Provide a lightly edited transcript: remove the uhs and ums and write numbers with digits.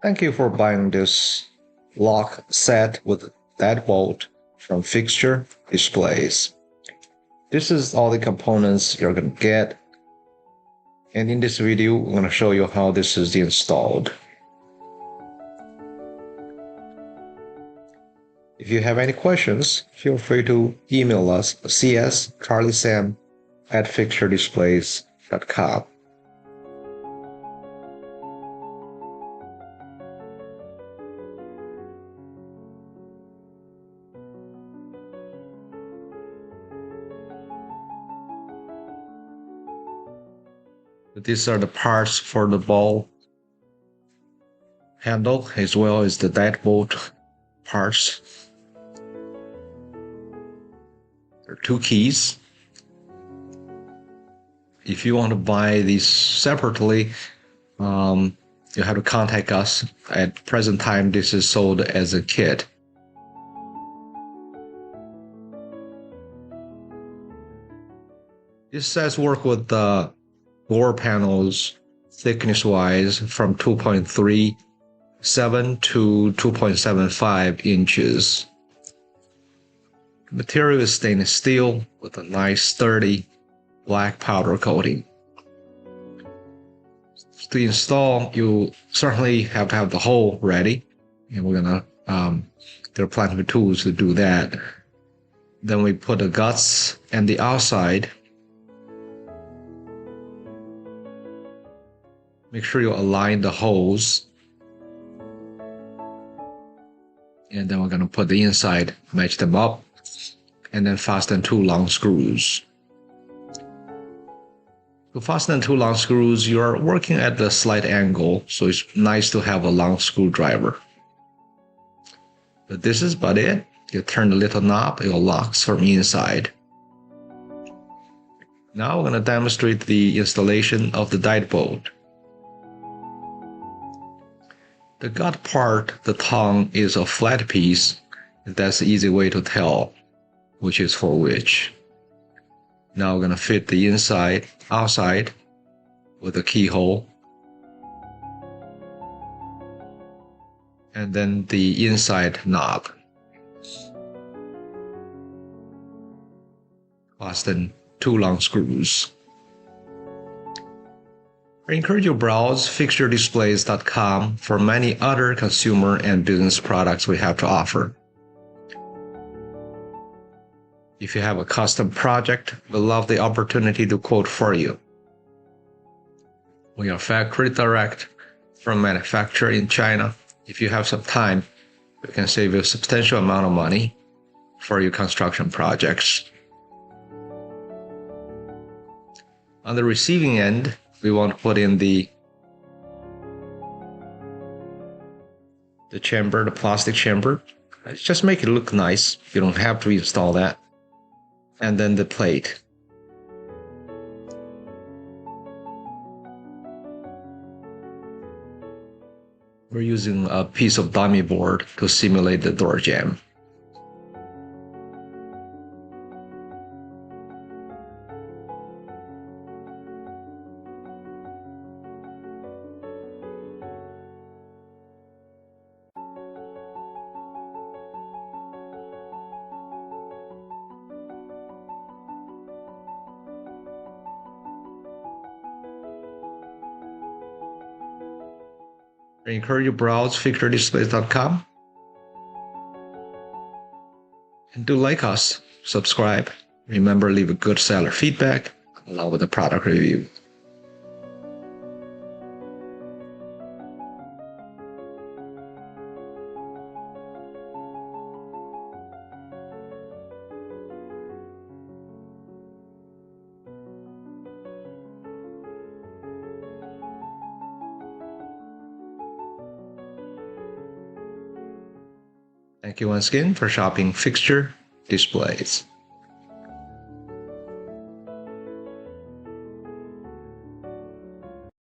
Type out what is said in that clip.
Thank you for buying this lock set with deadbolt from Fixture Displays. This is all the components you're going to get. And in this video, I'm going to show you how this is installed. If you have any questions, feel free to email us cscarlysam@fixturedisplays.com. These are the parts for the ball handle as well as the deadbolt parts. There are two keys. If you want to buy these separately, you have to contact us. At present time, this is sold as a kit. This sets work with the door panels thickness-wise from 2.37 to 2.75 inches. The material is stainless steel with a nice sturdy black powder coating. To install, you certainly have to have the hole ready, and we're gonna there are plenty of tools to do that. Then we put the guts and the outside. Make sure you align the holes. And then we're going to put the inside, match them up, and then fasten two long screws. To fasten two long screws, you're working at a slight angle, so it's nice to have a long screwdriver. But this is about it. You turn the little knob, it locks from inside. Now we're going to demonstrate the installation of the deadbolt. The gut part, the tongue, is a flat piece. That's the easy way to tell which is for which. Now we're going to fit the inside, outside with a keyhole. And then the inside knob. Fasten two long screws. I encourage you to browse fixturedisplays.com for many other consumer and business products we have to offer. If you have a custom project, we'd love the opportunity to quote for you. We are factory direct from manufacturer in China. If you have some time, we can save you a substantial amount of money for your construction projects. On the receiving end, we want to put in the chamber, the plastic chamber. Just make it look nice. You don't have to install that. And then the plate. We're using a piece of dummy board to simulate the door jamb. I encourage you to browse fixturedisplays.com and do like us, subscribe. Remember, leave a good seller feedback along with a product review. Thank you once again for shopping Fixture Displays.